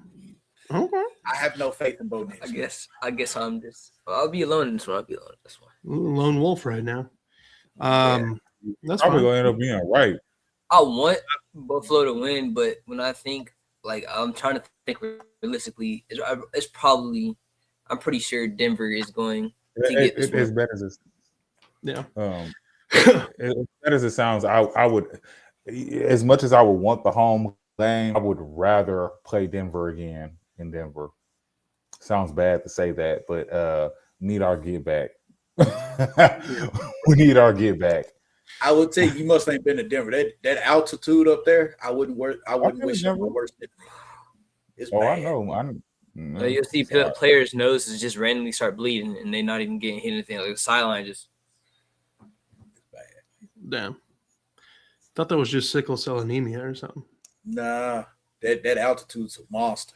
I have no faith in Bo Nix. I guess I'll be alone in this one. Lone wolf right now. That's Probably fine. gonna end up being right. I want Buffalo to win, but when I think, like, I'm trying to think realistically, it's probably, I'm pretty sure Denver is going to get this As one. bad as it's, Yeah. as bad as it sounds, I would, as much as I would want the home game, I would rather play Denver again in Denver. Sounds bad to say that, but need our get back. We need our get back. I would say you must ain't been to Denver. That altitude up there, I wouldn't been wish to on my Denver. worst enemy. It's Oh, bad. I know. You'll see players' noses just randomly start bleeding, and they're not even getting hit anything. Like the sideline just. It's bad. Damn. Thought that was just sickle cell anemia or something. Nah, that altitude's a monster.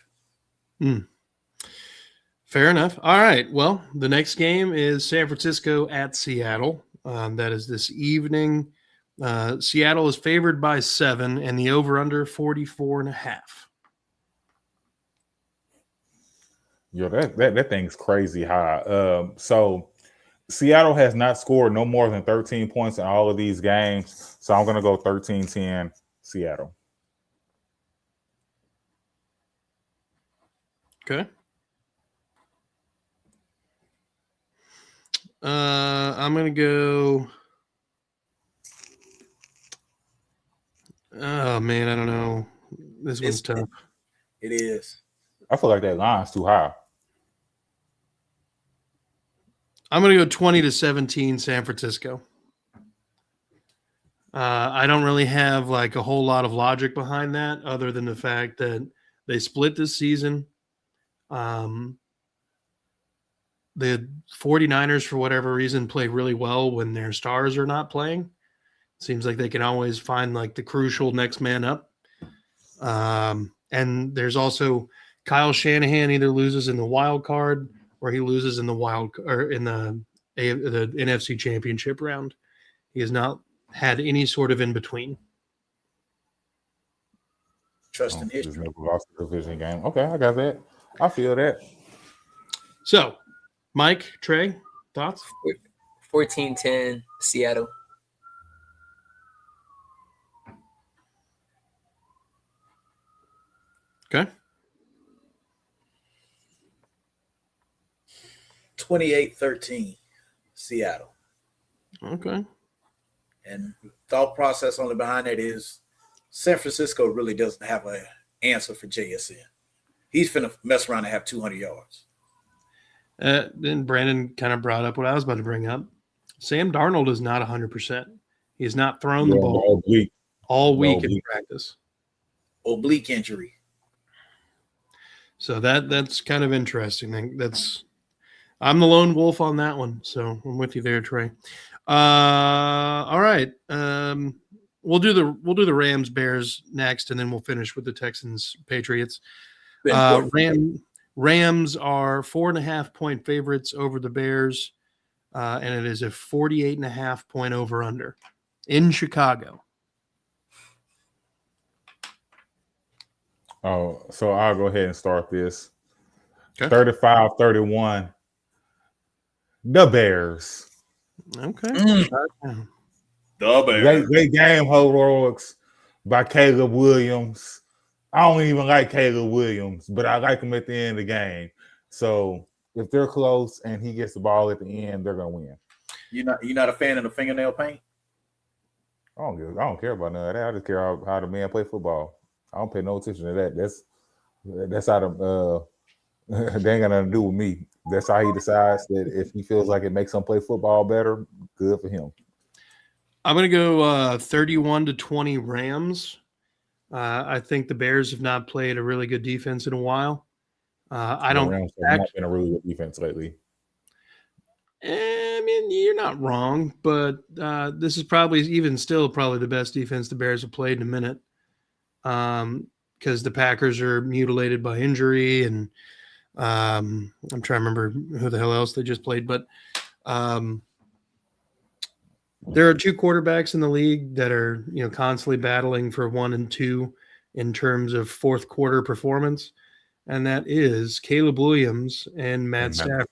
Fair enough. All right. Well, the next game is San Francisco at Seattle. That is this evening. Seattle is favored by 7, and the over-under 44.5. Yo, that thing's crazy high. So Seattle has not scored no more than 13 points in all of these games. So I'm gonna go 13-10 Seattle. Okay. I'm going to go. Oh, man, I don't know. This one's tough. It is. I feel like that line's too high. I'm going to go 20-17 San Francisco. I don't really have like a whole lot of logic behind that other than the fact that they split this season. The 49ers, for whatever reason, play really well when their stars are not playing. Seems like they can always find like the crucial next man up. And there's also Kyle Shanahan either loses in the wild card or he loses in the the NFC Championship round. He has not had any sort of in between. Trust in Just history. never lost a division game. Okay, I got that. I feel that. So, Mike, Trey, thoughts? 14-10 Seattle. Okay. 28-13 Seattle. Okay. And thought process only behind that is San Francisco really doesn't have an answer for JSN. He's finna mess around and have 200 yards. Then Brandon kind of brought up what I was about to bring up. Sam Darnold is not 100%. He has not thrown the ball all week in practice. Oblique injury. So that's kind of interesting. I'm the lone wolf on that one. So I'm with you there, Trey. All right. We'll do the Rams Bears next, and then we'll finish with the Texans Patriots. Rams are 4.5-point favorites over the Bears, and it is a 48.5-point over under in Chicago. Oh, so I'll go ahead and start this. Okay. 35-31. The Bears. Okay. The Bears. Great game, heroics by Caleb Williams. I don't even like Caleb Williams, but I like him at the end of the game. So if they're close and he gets the ball at the end, they're gonna win. You're not a fan of the fingernail paint? I don't care about none of that. I just care how the man play football. I don't pay no attention to that. That's how the they ain't got nothing to do with me. That's how he decides that if he feels like it makes him play football better, good for him. I'm going to go 31-20 Rams. I think the Bears have not played a really good defense in a while. I don't. Rams have not been a really good defense lately. I mean, you're not wrong, but this is probably the best defense the Bears have played in a minute. Because the Packers are mutilated by injury, and I'm trying to remember who the hell else they just played, but There are two quarterbacks in the league that are, constantly battling for 1 and 2 in terms of fourth quarter performance, and that is Caleb Williams and Matt Stafford.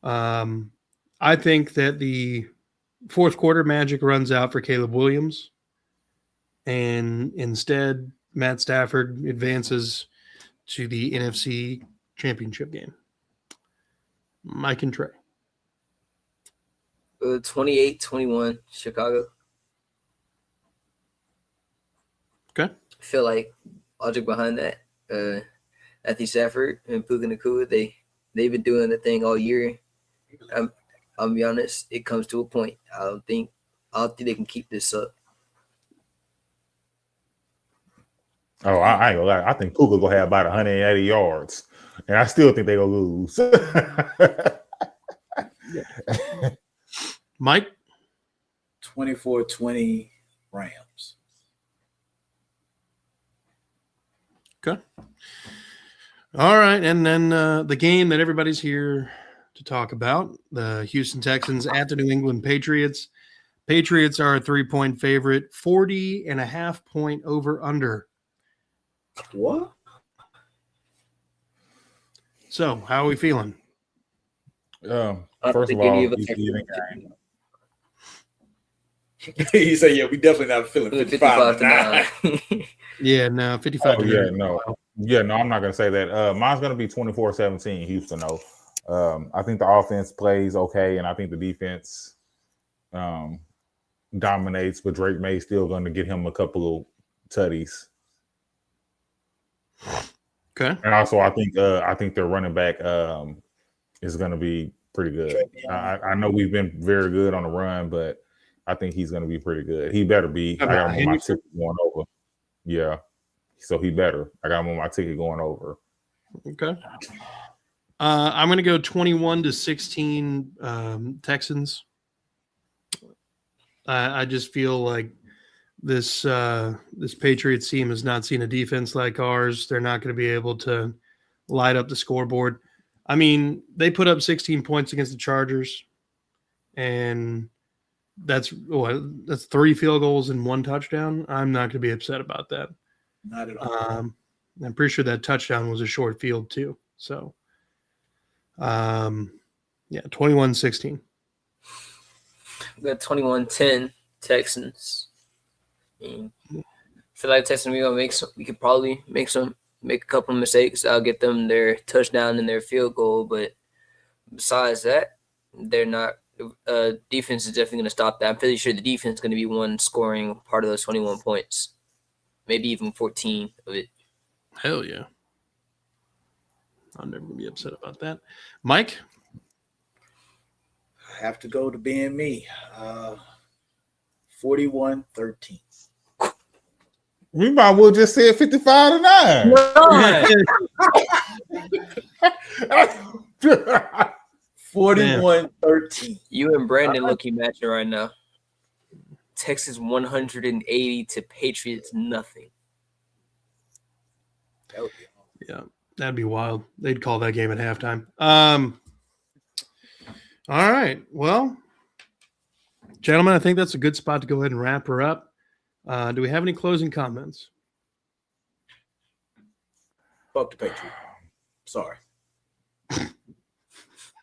I think that the fourth quarter magic runs out for Caleb Williams, and instead Matt Stafford advances to the NFC Championship game. Mike and Trey. 28-21 Chicago. Okay. I feel like logic behind that. Matthew Stafford and Puka Nacua, they've been doing the thing all year. I'll be honest, it comes to a point. I don't think they can keep this up. Oh, I ain't gonna lie. I think Puka gonna have about 180 yards, and I still think they gonna lose. Mike? 24-20 Rams. Okay. All right, and then the game that everybody's here to talk about, the Houston Texans at the New England Patriots. Patriots are a 3-point favorite, 40.5 point over under. What? So, how are we feeling? First of all, he said, "Yeah, we definitely not feeling 55-9." Yeah, no, 55. Oh, yeah, no, I'm not gonna say that. Mine's gonna be 24-17. Houston, though. I think the offense plays okay, and I think the defense dominates, but Drake May's still going to get him a couple of tutties. Okay, and also I think their running back is going to be pretty good. I know we've been very good on the run, but I think he's going to be pretty good. He better be. I got him on my ticket going over. Yeah, so he better. I got him on my ticket going over. Okay. I'm going to go 21-16 Texans. I just feel like this Patriots team has not seen a defense like ours. They're not going to be able to light up the scoreboard. I mean, they put up 16 points against the Chargers, and that's 3 field goals and 1 touchdown. I'm not going to be upset about that. Not at all. I'm pretty sure that touchdown was a short field too. So, 21-16. We got 21-10 Texans. I feel like Texans we could probably make a couple of mistakes. I'll get them their touchdown and their field goal, but besides that, they're not. Defense is definitely going to stop that. I'm pretty sure the defense is going to be one scoring part of those 21 points, maybe even 14 of it. Hell yeah! I'm never going to be upset about that. Mike? I have to go to being me. 41-13. We might well just say 55-9. 41-13. You and Brandon looking matching right now. Texas 180 to Patriots nothing. Yeah, that'd be wild. They'd call that game at halftime. All right. Well, gentlemen, I think that's a good spot to go ahead and wrap her up. Do we have any closing comments? Fuck the Patriots. Sorry.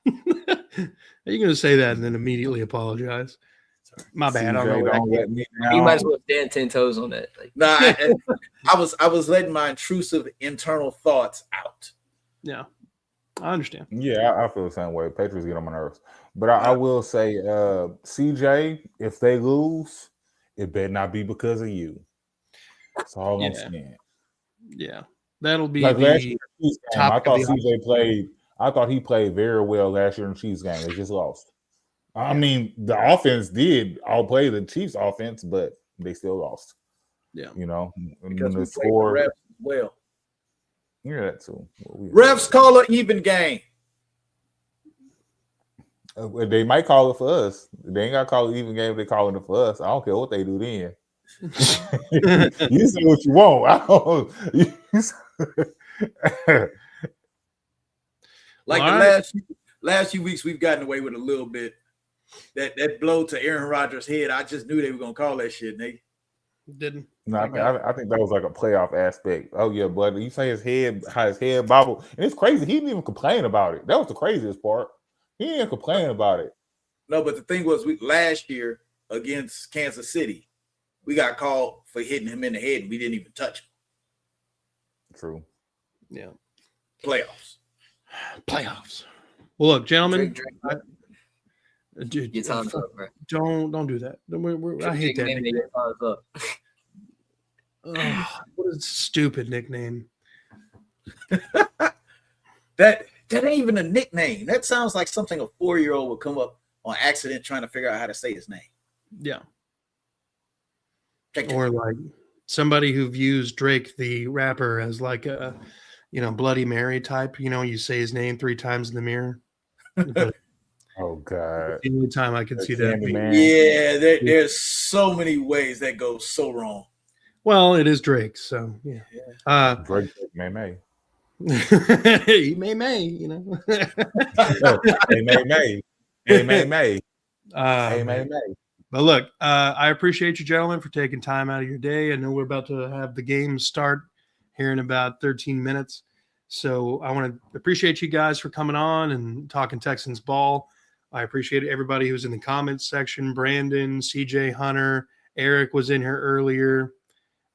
Are you going to say that and then immediately apologize? Sorry. My bad. I don't know. You might as well stand 10 toes on that. Nah, I was letting my intrusive internal thoughts out. Yeah, I understand. Yeah, I feel the same way. Patriots get on my nerves. But I will say, CJ, if they lose, it better not be because of you. That's all I'm saying. Yeah, that'll be like last the year, I thought CJ played. I thought he played very well last year in the Chiefs game. They just lost. I mean, the offense did outplay the Chiefs offense, but they still lost. Yeah, because we scored refs as well. Yeah, that too. Refs call an even game. They might call it for us. They ain't got to call it even game. They calling it for us. I don't care what they do then. You say what you want. Like the last few weeks, we've gotten away with a little bit that blow to Aaron Rodgers' head. I just knew they were gonna call that shit, nigga. Didn't. No, I think that was like a playoff aspect. Oh yeah, but you say how his head bobbled, and it's crazy. He didn't even complain about it. That was the craziest part. He didn't complain about it. No, but the thing was, last year against Kansas City, we got called for hitting him in the head, and we didn't even touch him. True. Yeah. Playoffs. Well, look, gentlemen. Drake. Dude, Your time's up, bro. don't do that. I hate that nickname. Your time's up. What a stupid nickname. That ain't even a nickname. That sounds like something a 4-year-old would come up on accident trying to figure out how to say his name. Yeah. Check Or like somebody who views Drake the rapper as like a, Bloody Mary type. You say his name 3 times in the mirror. But Oh God. the only time I can see that. Yeah, there's so many ways that goes so wrong. Well, it is Drake, so yeah. Drake may. He may, May. But look, I appreciate you, gentlemen, for taking time out of your day. I know we're about to have the game start here in about 13 minutes. So I want to appreciate you guys for coming on and talking Texans ball. I appreciate everybody who's in the comments section. Brandon, CJ Hunter, Eric was in here earlier.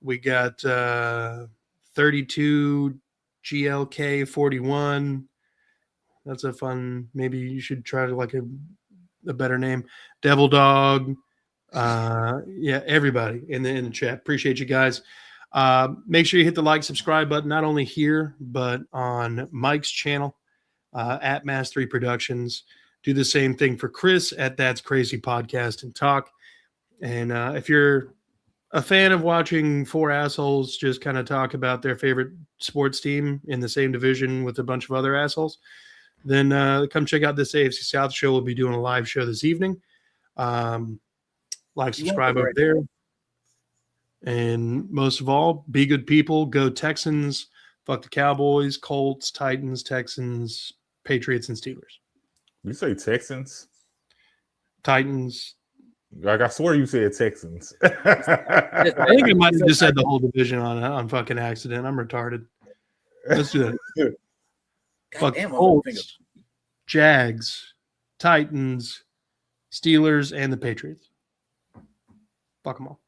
We got 32 GLK 41. That's a fun. Maybe you should try to like a better name. Devil Dog. Yeah, everybody in the chat. Appreciate you guys. Make sure you hit the like, subscribe button, not only here, but on Mike's channel at Mastery Productions. Do the same thing for Chris at That's Crazy Podcast and Talk. And if you're a fan of watching 4 assholes just kind of talk about their favorite sports team in the same division with a bunch of other assholes, then come check out this AFC South show. We'll be doing a live show this evening. Like, subscribe over there. And most of all, be good people. Go Texans. Fuck the Cowboys, Colts, Titans, Texans, Patriots, and Steelers. You say Texans? Titans. Like, I swear you said Texans. I think I might have just said the whole division on fucking accident. I'm retarded. Let's do that. Fuck Colts, Jags, Titans, Steelers, and the Patriots. Fuck them all.